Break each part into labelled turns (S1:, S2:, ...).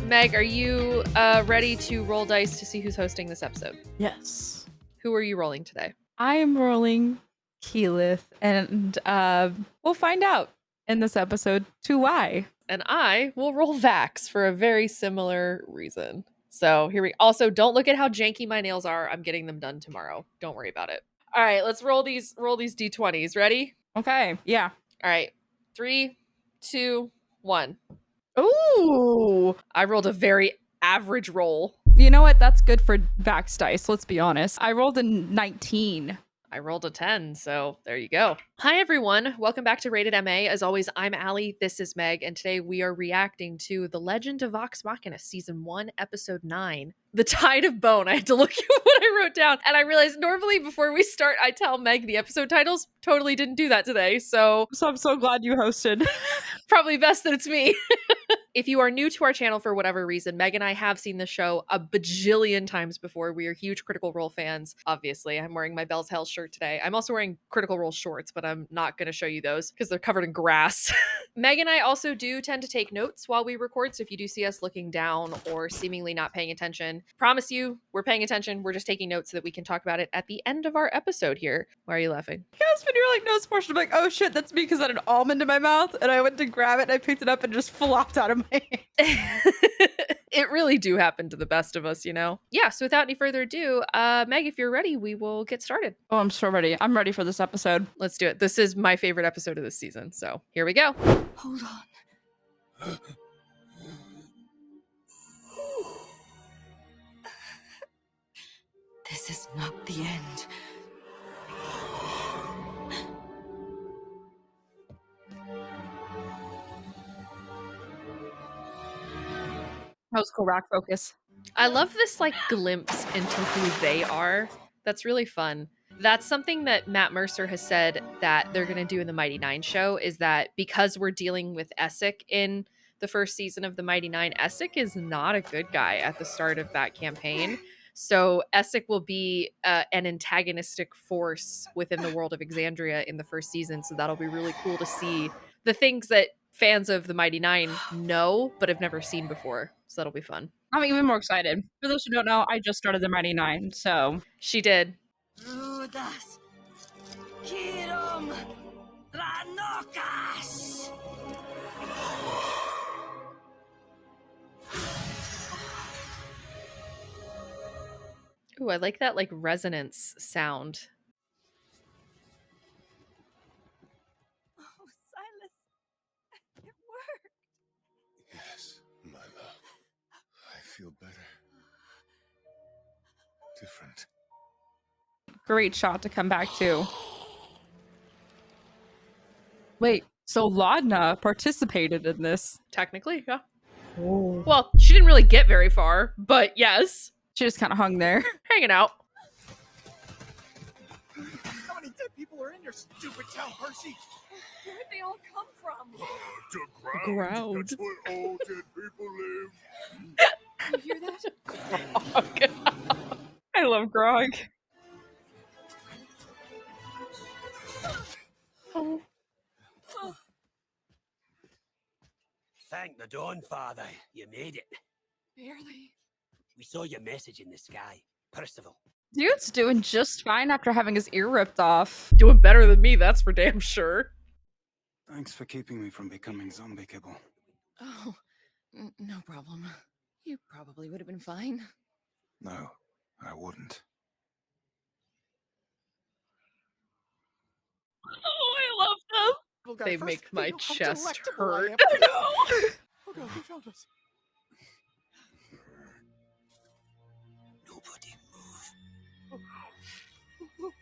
S1: Meg, are you ready to roll dice to see who's hosting this episode?
S2: Yes.
S1: Who are you rolling today?
S2: I am rolling Keyleth, and we'll find out in this episode to why.
S1: And I will roll Vax for a very similar reason. So here we also don't look at how janky my nails are. I'm getting them done tomorrow. Don't worry about it. All right, let's roll these d20s. Ready?
S2: Okay, yeah.
S1: All right. 3, 2, 1.
S2: Ooh.
S1: I rolled a very average roll.
S2: You know what? That's good for Vax dice, let's be honest. I rolled a 19.
S1: I rolled a 10, so there you go. Hi, everyone. Welcome back to Rated MA. As always, I'm Allie, this is Meg, and today we are reacting to The Legend of Vox Machina, Season 1, Episode 9, The Tide of Bone. I had to look at what I wrote down, and I realized normally before we start, I tell Meg the episode titles. Totally didn't do that today, so
S2: I'm so glad you hosted.
S1: probably best that it's me. If you are new to our channel for whatever reason, Meg and I have seen the show a bajillion times before. We are huge Critical Role fans, obviously. I'm wearing my Bell's Hell shirt today. I'm also wearing Critical Role shorts, but I'm not going to show you those because they're covered in grass. Meg and I also do tend to take notes while we record, so if you do see us looking down or seemingly not paying attention, promise you we're paying attention. We're just taking notes so that we can talk about it at the end of our episode here. Why are you laughing?
S2: Yes, when you're like nose portion, I'm like, oh shit, that's me because I had an almond in my mouth, and I went to grab it, and I picked it up, and it just flopped out of my hand.
S1: It really do happen to the best of us, you know? Yeah, so without any further ado, Meg, if you're ready, we will get started.
S2: Oh, I'm so ready. I'm ready for this episode.
S1: Let's do it. This is my favorite episode of this season, so here we go.
S3: Hold on. This is not the end.
S2: That was cool rock focus.
S1: I love this like glimpse into who they are. That's really fun. That's something that Matt Mercer has said that they're going to do in the Mighty Nein show, is that because we're dealing with Essek in the first season of the Mighty Nein, Essek is not a good guy at the start of that campaign. So Essek will be an antagonistic force within the world of Exandria in the first season. So that'll be really cool to see the things that fans of the Mighty Nein know but have never seen before. So that'll be fun.
S2: I'm even more excited. For those who don't know, I just started the Mighty Nein, so.
S1: She did.
S3: Rudas. Kirum. Ranokas.
S1: Ooh, I like that like resonance sound.
S3: Oh, Silas. It worked.
S4: Yes, my love. I feel better. Different.
S2: Great shot to come back to. Wait, so Laudna participated in this.
S1: Technically, yeah.
S2: Oh.
S1: Well, she didn't really get very far, but yes,
S2: She just kind of hung there.
S1: hanging out.
S5: How many dead people are in your stupid town, Percy?
S3: Where'd they all come from?
S4: The
S1: ground.
S4: That's where all dead people live.
S3: You hear that?
S2: I love Grog.
S6: Thank the Dawn Father, you made it.
S3: Barely.
S6: We saw your message in the sky. Percival.
S2: Dude's doing just fine after having his ear ripped off.
S1: Doing better than me, that's for damn sure.
S5: Thanks for keeping me from becoming zombie kibble.
S3: Oh, no problem. You probably would have been fine.
S5: No, I wouldn't.
S1: Oh, I love them. They make my chest hurt.
S5: I know. Oh God, they found us.
S6: Nobody move.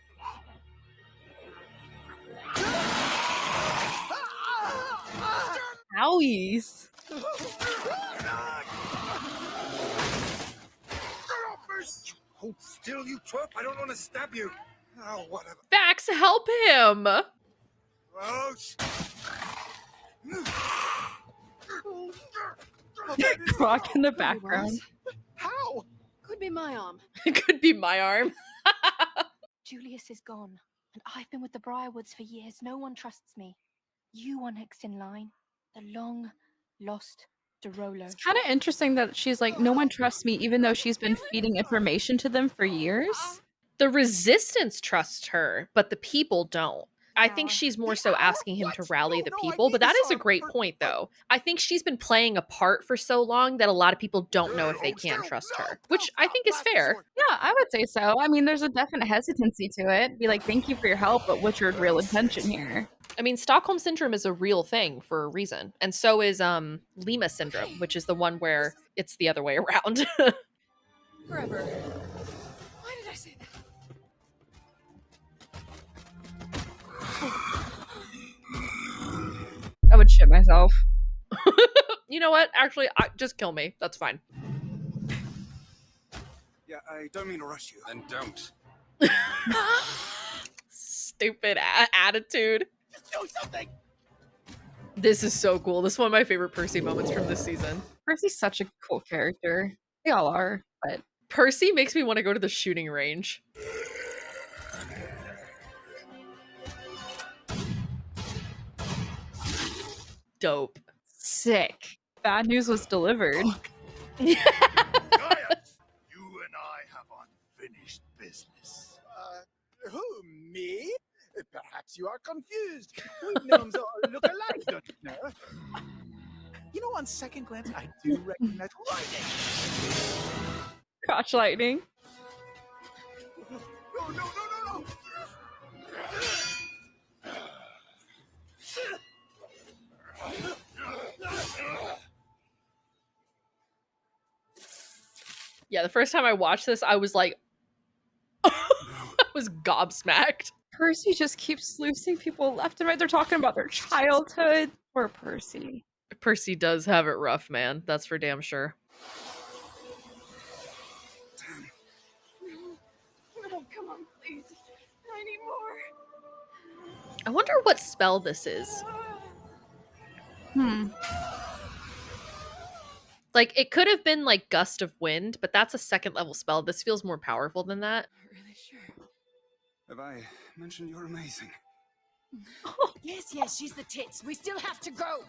S2: Owies.
S4: Hold still, you twerp. I don't want to stab you. Oh, whatever.
S1: Vax, help him.
S4: Gross.
S2: Grog in the background.
S5: How?
S3: Could be my arm.
S1: It could be my arm.
S7: Julius is gone, and I've been with the Briarwoods for years. No one trusts me. You are next in line. The long, lost Derolo.
S2: It's kind of interesting that she's like, no one trusts me, even though she's been feeding information to them for years.
S1: The resistance trusts her, but the people don't. I think she's more so asking him to rally the people, but that is a great point, though. I think she's been playing a part for so long that a lot of people don't know if they can trust her, which I think is fair.
S2: Yeah, I would say so. I mean, there's a definite hesitancy to it. Be like, thank you for your help, but what's your real intention here?
S1: I mean, Stockholm Syndrome is a real thing for a reason. And so is Lima Syndrome, which is the one where it's the other way around.
S3: Forever. Why did I say that?
S2: I would shit myself.
S1: You know what? Actually, just kill me. That's fine.
S5: Yeah, I don't mean to rush you. Then don't.
S1: Stupid attitude.
S6: Just do something!
S1: This is so cool. This is one of my favorite Percy moments from this season.
S2: Percy's such a cool character. They all are, but
S1: Percy makes me want to go to the shooting range. Dope.
S2: sick. Bad news was delivered.
S4: Giants, you and I have unfinished business.
S8: Who, me? Perhaps you are confused. We gnomes all look alike, don't you know? You know, on second glance, I do recognize lightning.
S2: Crotch lightning.
S4: No, no, no, no, no!
S1: Yeah, the first time I watched this, I was like, I was gobsmacked.
S2: Percy just keeps losing people left and right. They're talking about their childhood. Poor Percy.
S1: Percy does have it rough, man. That's for damn sure.
S3: No, come on, please. I need more.
S1: I wonder what spell this is. Like, it could have been like Gust of Wind, but that's a second level spell. This feels more powerful than that.
S3: Not really sure.
S5: Have I mentioned you're amazing?
S3: Yes, yes, she's the tits. We still have to go.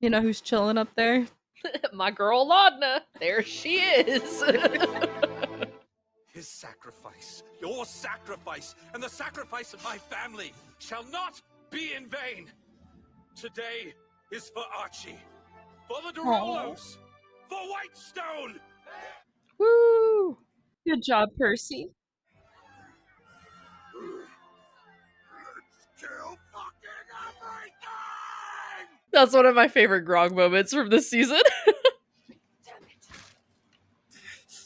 S2: You know who's chilling up there?
S1: My girl Laudna. There she is.
S9: His sacrifice, your sacrifice, and the sacrifice of my family shall not be in vain. Today is for Archie, for the Derolos, for Whitestone.
S1: Woo!
S2: Good job, Percy.
S4: Kill fucking everything!
S1: That's one of my favorite Grog moments from this season.
S3: Damn it.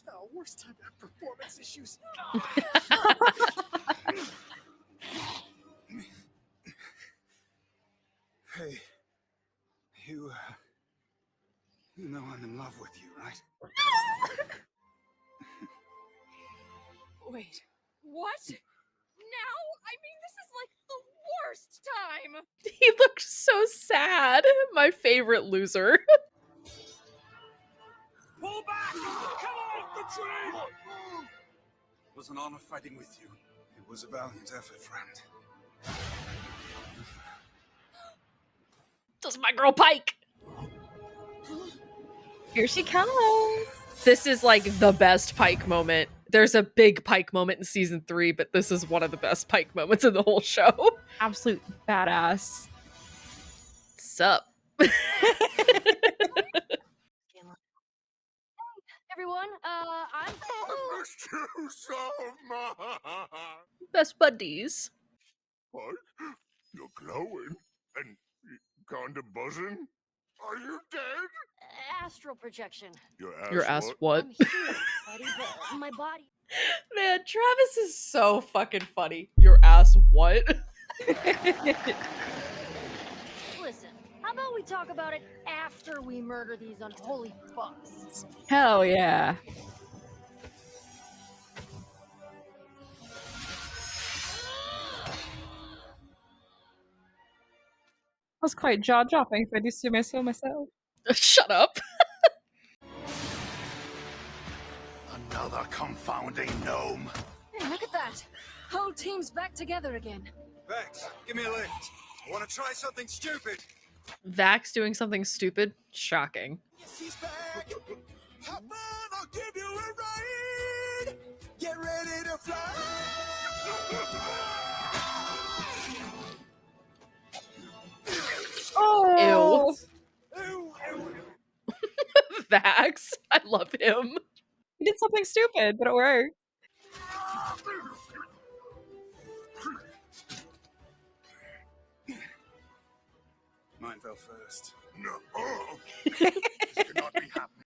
S8: Oh, worst time to have performance issues.
S5: Hey, you know I'm in love with you, right?
S3: Wait, what? Now? I mean, this is like the worst time.
S1: He looked so sad. My favorite loser.
S9: Pull back! Come off the train!
S5: It was an honor fighting with you. It was a valiant effort, friend.
S1: This is my girl Pike.
S2: Here she comes.
S1: This is like the best Pike moment. There's a big Pike moment in season 3, but this is one of the best Pike moments in the whole show.
S2: Absolute badass.
S1: Sup?
S7: Everyone, I'm.
S4: I missed you so much!
S1: Best buddies.
S4: What? You're glowing and kinda buzzing? Are you dead?
S7: Astral projection.
S1: Your ass what?
S7: I'm here, buddy, but my body.
S1: Man, Travis is so fucking funny. Your ass what?
S7: Listen, how about we talk about it after we murder these unholy fucks?
S2: Hell yeah. I was quite jaw-dropping if I do say so myself.
S1: Shut up.
S4: Another confounding gnome.
S7: Hey, look at that.
S3: Whole team's back together again.
S4: Vex, give me a lift. I want to try something stupid.
S1: Vax doing something stupid? Shocking.
S8: Yes, he's back. Hop on, I'll give you a ride. Get ready to fly.
S2: Oh,
S1: Vax. I love him.
S2: he did something stupid, but it worked.
S5: Mine fell first.
S4: No. This cannot be happening.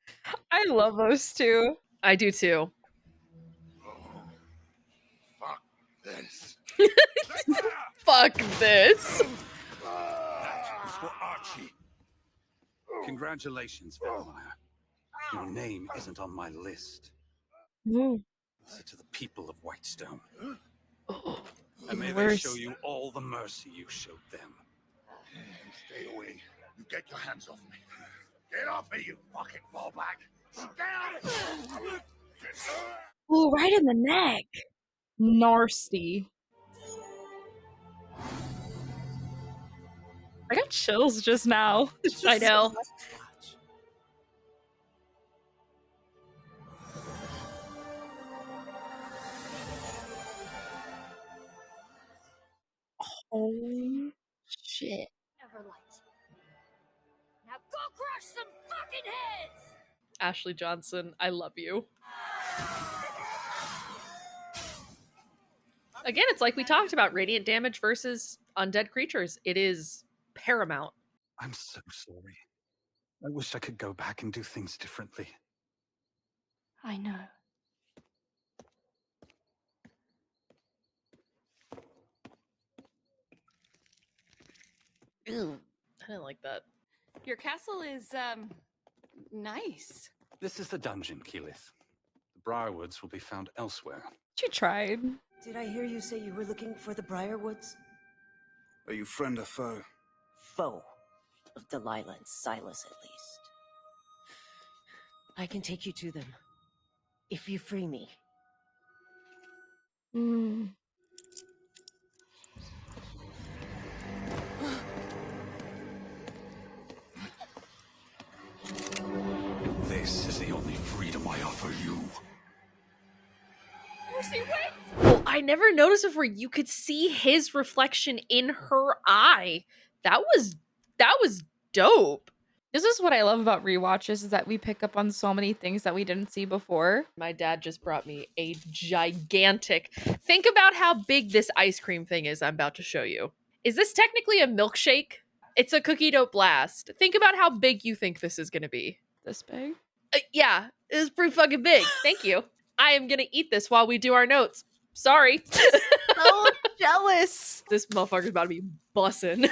S2: I love those two.
S1: I do too.
S4: Oh, fuck this.
S1: Fuck this.
S9: That is for Archie. Congratulations, Vampire. Your name isn't on my list.
S2: Ooh.
S9: Say to the people of Whitestone.
S1: Oh,
S9: And may they
S2: worst.
S9: show you all the mercy you showed them.
S4: Stay away. You get your hands off me. Get off me, you fucking fallback. Get out.
S2: Ooh, right in the neck. Nasty. I got chills just now.
S1: I know.
S2: Oh shit.
S7: Everlight. Now go crush some fucking heads!
S1: Ashley Johnson, I love you. Again, it's like we talked about radiant damage versus undead creatures. It is paramount.
S9: I'm so sorry. I wish I could go back and do things differently.
S7: I know.
S1: Ew. I didn't like that.
S3: Your castle is, nice.
S9: This is the dungeon, Keyleth. The Briarwoods will be found elsewhere.
S2: She tried.
S10: Did I hear you say you were looking for the Briarwoods?
S5: Are you friend or foe?
S10: Foe of Delilah and Silas, at least. I can take you to them. If you free me.
S2: Mm.
S9: This is the only freedom I offer you.
S3: Percy, wait!
S1: Oh, I never noticed before you could see his reflection in her eye. That was dope.
S2: This is what I love about rewatches is that we pick up on so many things that we didn't see before.
S1: My dad just brought me a gigantic. Think about how big this ice cream thing is I'm about to show you. Is this technically a milkshake? It's a cookie dough blast. Think about how big you think this is going to be.
S2: This big?
S1: Yeah, it's pretty fucking big. Thank you. I am going to eat this while we do our notes. Sorry.
S2: So jealous.
S1: This motherfucker's about to be bussin'.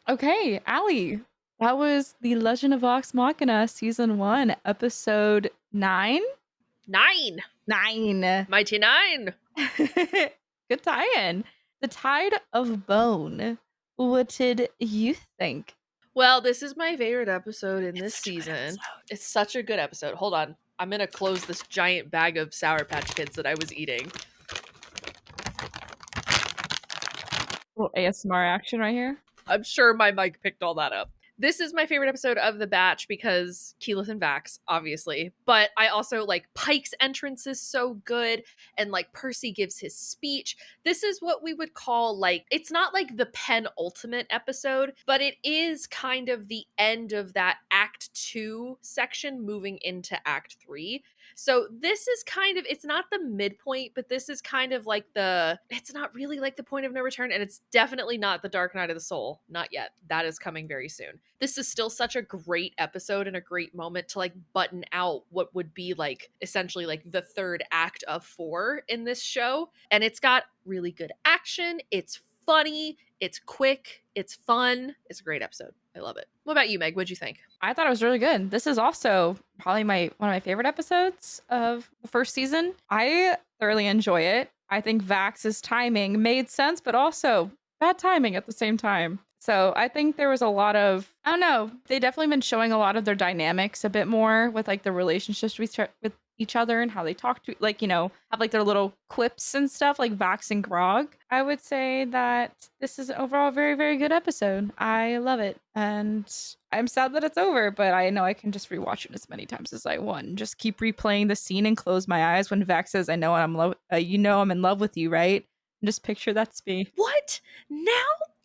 S2: Okay, Allie. That was the Legend of Vox Machina season 1, episode 9.
S1: 9.
S2: 9.
S1: Mighty Nein.
S2: Good tie-in. The Tide of Bone. What did you think?
S1: Well, this is my favorite episode in this season. It's such a good episode. Hold on. I'm going to close this giant bag of Sour Patch Kids that I was eating.
S2: Little ASMR action right here.
S1: I'm sure my mic picked all that up. This is my favorite episode of the batch because Keyleth and Vax, obviously. But I also like Pike's entrance is so good. And like Percy gives his speech. This is what we would call like, it's not like the penultimate episode, but it is kind of the end of that Act 2 section moving into Act 3. So this is kind of, it's not the midpoint, but this is kind of like it's not really like the point of no return. And it's definitely not the Dark Night of the Soul. Not yet. That is coming very soon. This is still such a great episode and a great moment to like button out what would be like essentially like the third act of 4 in this show. And it's got really good action. It's funny. It's quick. It's fun. It's a great episode. I love it. What about you, Meg? What'd you think?
S2: I thought it was really good. This is also probably one of my favorite episodes of the first season. I thoroughly enjoy it. I think Vax's timing made sense, but also bad timing at the same time. So I think there was a lot of, I don't know, they definitely been showing a lot of their dynamics a bit more with like the relationships with each other and how they talk to, like, have like their little quips and stuff, like Vax and Grog. I would say that this is an overall very, very good episode. I love it. And I'm sad that it's over, but I know I can just rewatch it as many times as I want and just keep replaying the scene and close my eyes when Vax says, I'm in love with you, right? And just picture that's me.
S1: What? Now?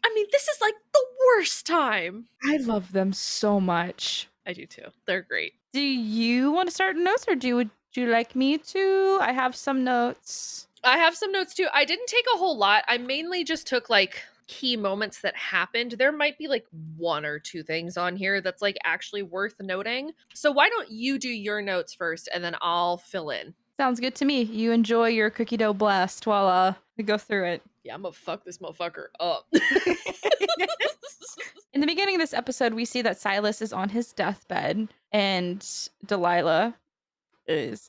S1: I mean, this is like the worst time.
S2: I love them so much.
S1: I do too. They're great.
S2: Do you want to start notes, or would you like me to? I have some notes.
S1: I have some notes too. I didn't take a whole lot. I mainly just took like key moments that happened. There might be like one or two things on here that's like actually worth noting. So why don't you do your notes first and then I'll fill in.
S2: Sounds good to me. You enjoy your cookie dough blast while we go through it.
S1: Yeah, I'm gonna fuck this motherfucker up.
S2: In the beginning of this episode, we see that Silas is on his deathbed and Delilah is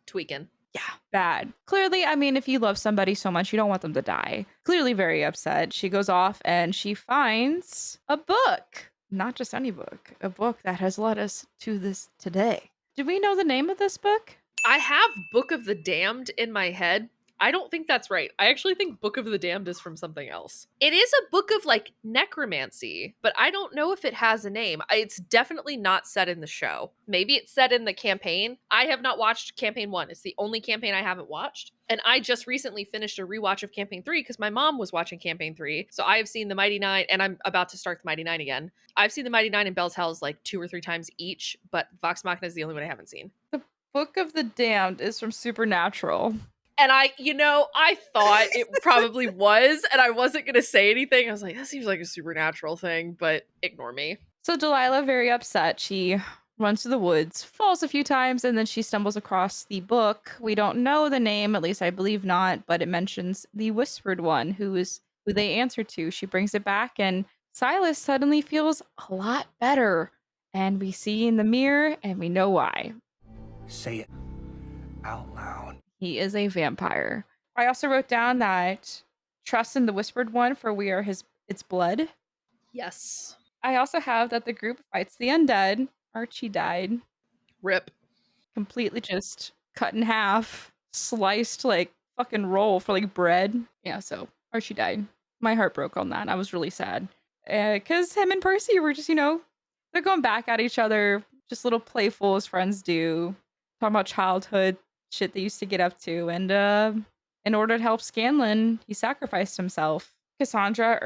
S1: tweaking.
S2: Yeah, bad. Clearly, I mean, if you love somebody so much, you don't want them to die. Clearly very upset. She goes off and she finds a book. Not just any book. A book that has led us to this today. Do we know the name of this book?
S1: I have Book of the Damned in my head. I don't think that's right. I actually think Book of the Damned is from something else. It is a book of like necromancy, but I don't know if it has a name. It's definitely not set in the show. Maybe it's set in the campaign. I have not watched campaign 1. It's the only campaign I haven't watched. And I just recently finished a rewatch of campaign 3 because my mom was watching campaign 3. So I have seen the Mighty Nein, and I'm about to start the Mighty Nein again. I've seen the Mighty Nein and Bell's Hells like 2 or 3 times each, but Vox Machina is the only one I haven't seen.
S2: The Book of the Damned is from Supernatural.
S1: And I thought it probably was, and I wasn't going to say anything. I was like, that seems like a supernatural thing, but ignore me.
S2: So Delilah, very upset, she runs to the woods, falls a few times, and then she stumbles across the book. We don't know the name, at least I believe not, but it mentions the Whispered One, who they answer to. She brings it back, and Silas suddenly feels a lot better. And we see in the mirror, and we know why.
S5: Say it out loud.
S2: He is a vampire. I also wrote down that trust in the Whispered One, for we are its blood.
S1: Yes.
S2: I also have that the group fights the undead. Archie died.
S1: Rip.
S2: Completely just cut in half, sliced like fucking roll for like bread. Yeah, so Archie died. My heart broke on that. I was really sad. Because him and Percy were just, they're going back at each other, just little playful as friends do. Talking about childhood shit they used to get up to. And in order to help Scanlan, he sacrificed himself. Cassandra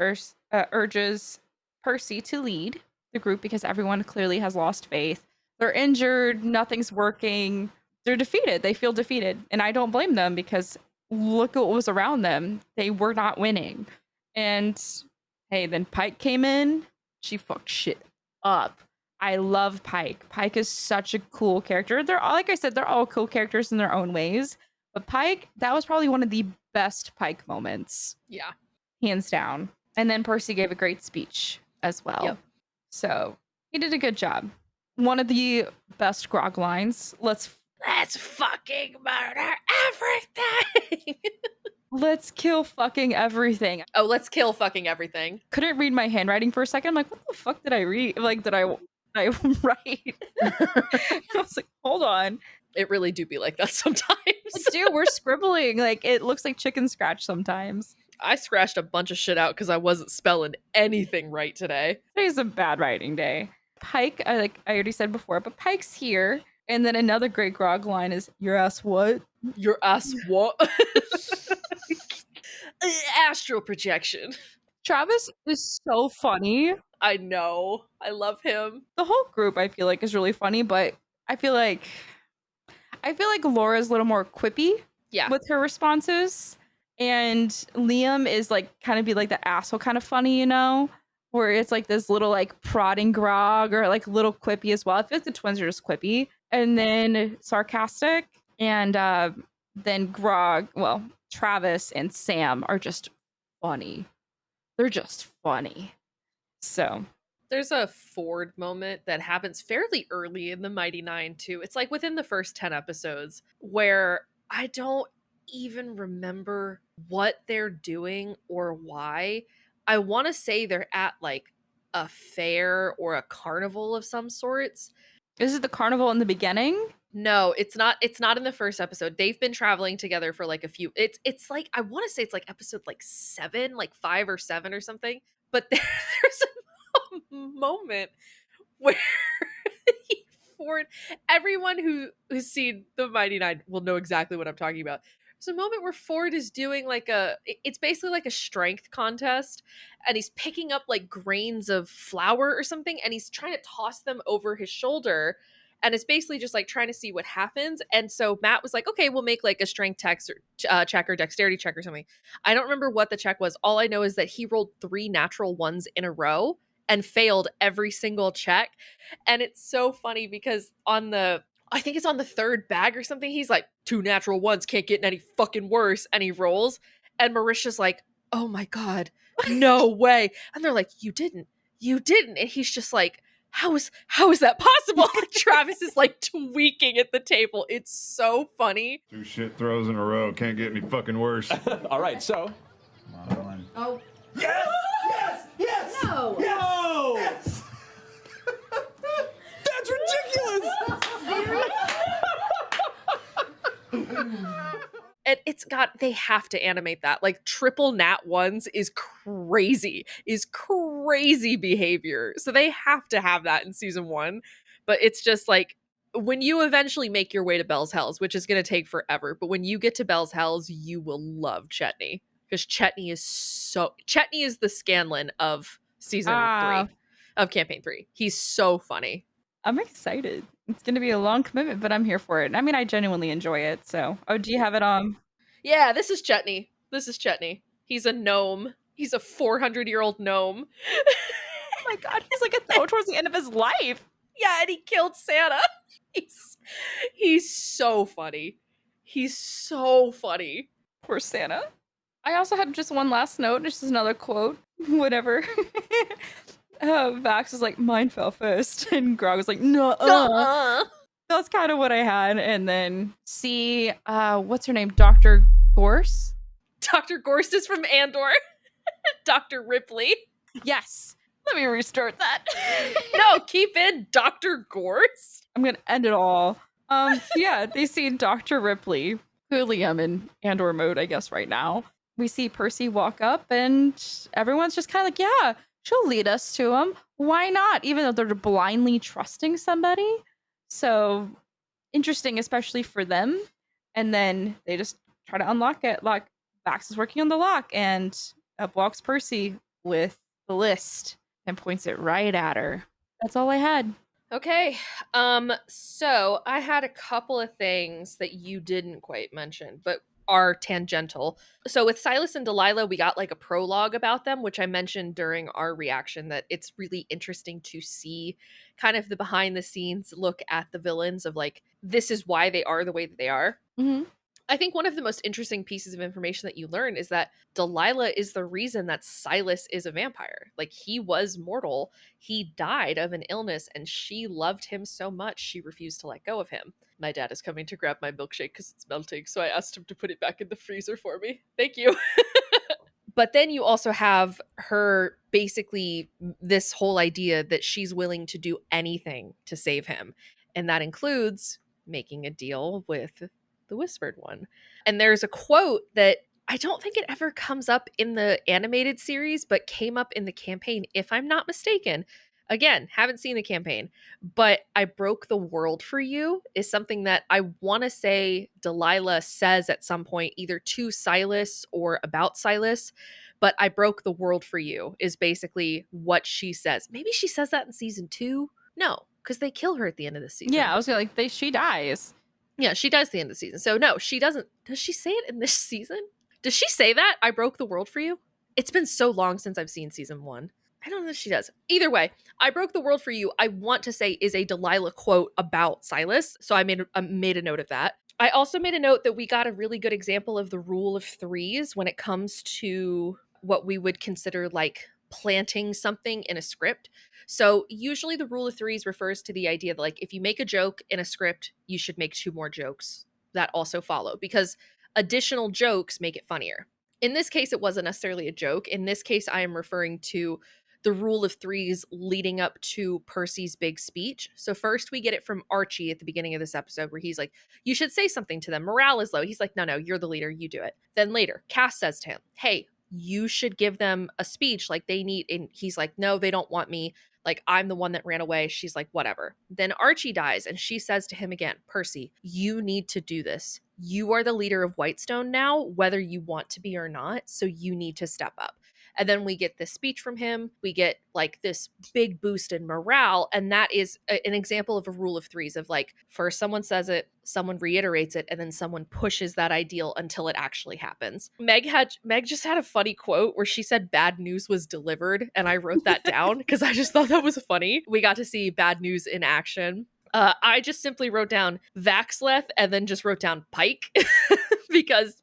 S2: urges Percy to lead the group because everyone clearly has lost faith. They're injured, nothing's working. They're defeated. They feel defeated. And I don't blame them because look at what was around them. They were not winning. And hey, then Pike came in. She fucked shit up. I love Pike. Pike is such a cool character. They're all, like I said, they're all cool characters in their own ways. But Pike, that was probably one of the best Pike moments.
S1: Yeah.
S2: Hands down. And then Percy gave a great speech as well.
S1: Yep.
S2: So he did a good job. One of the best Grog lines. Let's
S1: fucking murder everything.
S2: Let's kill fucking everything.
S1: Oh, let's kill fucking everything.
S2: Couldn't read my handwriting for a second. I'm like, what the fuck did I read? Like, did I write? I was like, hold on.
S1: It really do be like that sometimes.
S2: Dude, we're scribbling. Like, it looks like chicken scratch sometimes.
S1: I scratched a bunch of shit out because I wasn't spelling anything right today.
S2: Today's a bad writing day. Pike, I already said before, but Pike's here. And then another great Grog line is, your ass what?
S1: Your ass what? Astral projection.
S2: Travis is so funny.
S1: I know. I love him.
S2: The whole group, I feel like, is really funny, but I feel like Laura's a little more quippy with her responses. And Liam is like kind of be like the asshole kind of funny, where it's like this little like prodding Grog or like little quippy as well. I feel like the twins are just quippy and then sarcastic. And then Travis and Sam are just funny. They're just funny. So
S1: there's a Ford moment that happens fairly early in the Mighty Nein too. It's like within the first 10 episodes where I don't even remember what they're doing or why. I want to say they're at like a fair or a carnival of some sorts.
S2: Is it the carnival in the beginning?
S1: No, it's not in the first episode. They've been traveling together for like a few. It's like I want to say it's like episode like 7, like 5 or 7 or something. But there's a moment where he Ford, everyone who's seen the Mighty Nein will know exactly what I'm talking about. There's a moment where Ford is doing like it's basically like a strength contest, and he's picking up like grains of flour or something, and he's trying to toss them over his shoulder, and it's basically just like trying to see what happens. And so Matt was like, okay, we'll make like a strength check or dexterity check or something. I don't remember what the check was. All I know is that he rolled 3 natural ones in a row and failed every single check. And it's so funny because I think it's on the 3rd bag or something, he's like, 2 natural ones, can't get any fucking worse. And he rolls. And Marisha's like, oh my God, no way. And they're like, you didn't. And he's just like, how is that possible? Like, Travis is like tweaking at the table. It's so funny.
S11: 2 shit throws in a row. Can't get any fucking worse.
S12: All right, so.
S3: Oh.
S8: Yes! Yes! Yes!
S3: No!
S8: No!
S3: Yes!
S12: That's ridiculous!
S1: And they have to animate that. Like, triple nat ones is crazy behavior. So they have to have that in season 1. But it's just like, when you eventually make your way to Bell's Hells, which is going to take forever, but when you get to Bell's Hells, you will love Chetney. Because Chetney is the Scanlan of season 3, of campaign 3. He's so funny.
S2: I'm excited. It's going to be a long commitment, but I'm here for it. I mean, I genuinely enjoy it. So, do you have it on?
S1: Yeah, this is Chetney. He's a gnome. He's a 400-year-old gnome.
S2: Oh my God, he's like towards the end of his life.
S1: Yeah, and he killed Santa. He's so funny.
S2: Poor Santa. I also had just one last note. This is another quote. Whatever. Vax is like, mine fell first. And Grog was like, no. That's kind of what I had. And then see, what's her name? Dr. Gorse?
S1: Dr. Gorse is from Andor. Dr. Ripley.
S2: Yes. Let me restart that.
S1: No, keep in Dr. Gorse.
S2: I'm going to end it all. Yeah, they see Dr. Ripley. Clearly I'm in Andor mode, I guess, right now. We see Percy walk up and everyone's just kind of like, yeah, she'll lead us to him. Why not? Even though they're blindly trusting somebody. So interesting, especially for them. And then they just try to unlock it. Like, Vax is working on the lock and up walks Percy with the list and points it right at her. That's all I had.
S1: Okay. So I had a couple of things that you didn't quite mention, but are tangential. So with Silas and Delilah, we got like a prologue about them, which I mentioned during our reaction, that it's really interesting to see kind of the behind the scenes look at the villains of like, this is why they are the way that they are.
S2: Mm-hmm.
S1: I think one of the most interesting pieces of information that you learn is that Delilah is the reason that Silas is a vampire. Like, he was mortal. He died of an illness, and she loved him so much she refused to let go of him. My dad is coming to grab my milkshake because it's melting, so I asked him to put it back in the freezer for me. Thank you. But then you also have her basically this whole idea that she's willing to do anything to save him. And that includes making a deal with the Whispered One. And there's a quote that I don't think it ever comes up in the animated series, but came up in the campaign, if I'm not mistaken. Again, haven't seen the campaign, but I broke the world for you is something that I want to say Delilah says at some point, either to Silas or about Silas. But I broke the world for you is basically what she says. Maybe she says that in season 2. No, because they kill her at the end of the season.
S2: Yeah, I was like, she dies.
S1: Yeah, she dies at the end of the season. So no, she doesn't. Does she say it in this season? Does she say that? I broke the world for you? It's been so long since I've seen season 1. I don't know if she does. Either way, I broke the world for you, I want to say, is a Delilah quote about Silas. So I made a note of that. I also made a note that we got a really good example of the rule of 3s when it comes to what we would consider like planting something in a script. So usually the rule of 3s refers to the idea that like if you make a joke in a script, you should make 2 more jokes that also follow, because additional jokes make it funnier. In this case, it wasn't necessarily a joke. In this case, I am referring to the rule of threes leading up to Percy's big speech. So first we get it from Archie at the beginning of this episode where he's like, you should say something to them. Morale is low. He's like, no, you're the leader. You do it. Then later, Cass says to him, hey, you should give them a speech like they need. And he's like, no, they don't want me. Like, I'm the one that ran away. She's like, whatever. Then Archie dies and she says to him again, Percy, you need to do this. You are the leader of Whitestone now, whether you want to be or not. So you need to step up. And then we get this speech from him. We get like this big boost in morale. And that is an example of a rule of threes of like, first someone says it, someone reiterates it, and then someone pushes that ideal until it actually happens. Meg just had a funny quote where she said bad news was delivered. And I wrote that down because I just thought that was funny. We got to see bad news in action. I just simply wrote down Vaxleth and then just wrote down Pike because,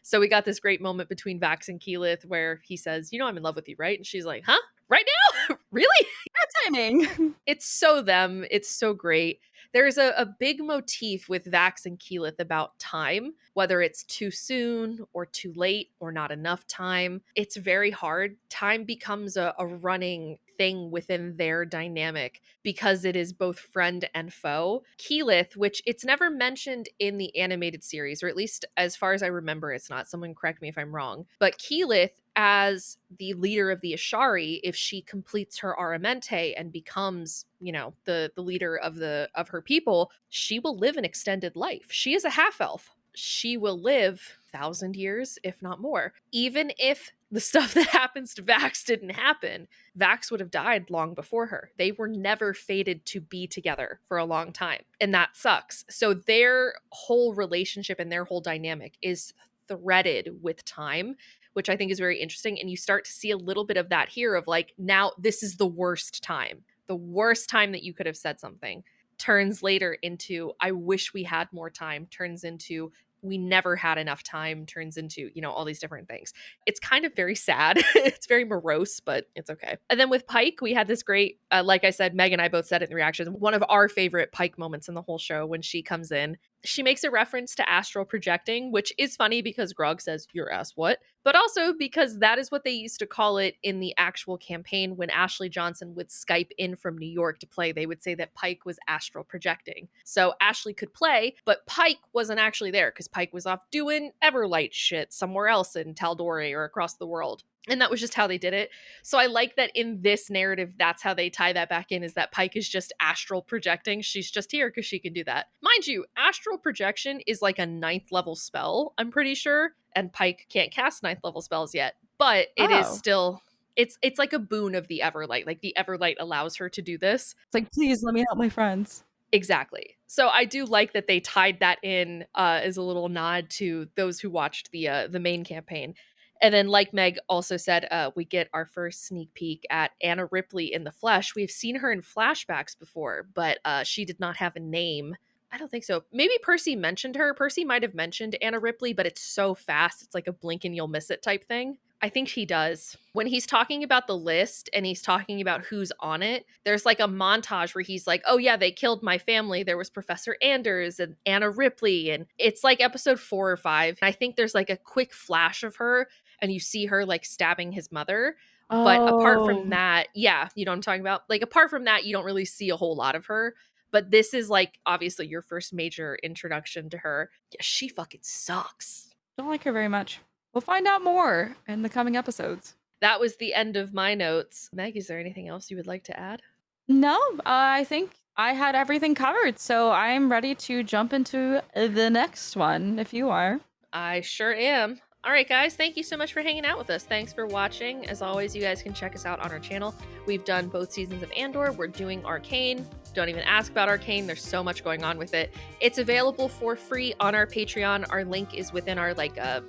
S1: so we got this great moment between Vax and Keyleth where he says, I'm in love with you, right? And she's like, huh? Right now? Really?
S2: That timing.
S1: It's so them. It's so great. There's a big motif with Vax and Keyleth about time, whether it's too soon or too late or not enough time. It's very hard. Time becomes a running thing within their dynamic because it is both friend and foe. Keyleth, which it's never mentioned in the animated series, or at least as far as I remember, it's not. Someone correct me if I'm wrong. But Keyleth, as the leader of the Ashari, if she completes her Aramente and becomes, the leader of her people, she will live an extended life. She is a half-elf. She will live 1,000 years, if not more. Even if the stuff that happens to Vax didn't happen, Vax would have died long before her. They were never fated to be together for a long time. And that sucks. So their whole relationship and their whole dynamic is threaded with time, which I think is very interesting. And you start to see a little bit of that here of like, now this is the worst time. The worst time that you could have said something turns later into, I wish we had more time, turns into, we never had enough time, turns into, all these different things. It's kind of very sad. It's very morose, but it's okay. And then with Pike, we had this great, like I said, Meg and I both said it in the reactions, one of our favorite Pike moments in the whole show when she comes in. She makes a reference to astral projecting, which is funny because Grog says, your ass what? But also because that is what they used to call it in the actual campaign when Ashley Johnson would Skype in from New York to play. They would say that Pike was astral projecting. So Ashley could play, but Pike wasn't actually there because Pike was off doing Everlight shit somewhere else in Tal'Dorei or across the world. And that was just how they did it. So I like that in this narrative, that's how they tie that back in, is that Pike is just astral projecting. She's just here because she can do that. Mind you, astral projection is like a 9th level spell, I'm pretty sure. And Pike can't cast 9th level spells yet. But it is still, it's like a boon of the Everlight. Like the Everlight allows her to do this.
S2: It's like, please let me help my friends.
S1: Exactly. So I do like that they tied that in as a little nod to those who watched the main campaign. And then, like Meg also said, we get our first sneak peek at Anna Ripley in the flesh. We've seen her in flashbacks before, but she did not have a name. I don't think so. Maybe Percy mentioned her. Percy might have mentioned Anna Ripley, but it's so fast. It's like a blink and you'll miss it type thing. I think he does. When he's talking about the list and he's talking about who's on it, there's like a montage where he's like, oh yeah, they killed my family. There was Professor Anders and Anna Ripley. And it's like episode 4 or 5. I think there's like a quick flash of her and you see her like stabbing his mother. Oh. But apart from that, yeah, you know what I'm talking about? Like apart from that, you don't really see a whole lot of her. But this is like obviously your first major introduction to her. Yeah, she fucking sucks.
S2: Don't like her very much. We'll find out more in the coming episodes.
S1: That was the end of my notes. Meg, is there anything else you would like to add?
S2: No, I think I had everything covered. So I'm ready to jump into the next one if you are.
S1: I sure am. All right, guys, thank you so much for hanging out with us. Thanks for watching. As always, you guys can check us out on our channel. We've done both seasons of Andor. We're doing Arcane. Don't even ask about Arcane. There's so much going on with it. It's available for free on our Patreon. Our link is within our, I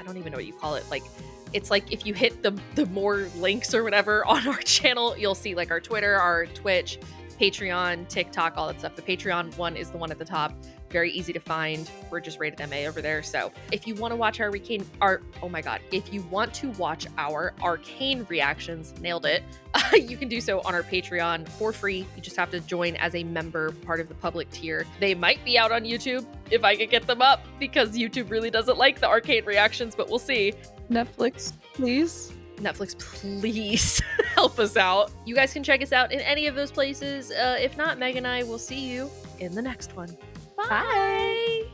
S1: don't even know what you call it. It's like if you hit the more links or whatever on our channel, you'll see like our Twitter, our Twitch, Patreon, TikTok, all that stuff. The Patreon one is the one at the top. Very easy to find. We're just rated MA over there. So if you want to watch if you want to watch our Arcane reactions, nailed it, you can do so on our Patreon for free. You just have to join as a member, part of the public tier. They might be out on YouTube if I can get them up because YouTube really doesn't like the Arcane reactions, but we'll see.
S2: Netflix, please.
S1: Netflix, please help help us out. You guys can check us out in any of those places. If not, Meg and I will see you in the next one. Bye.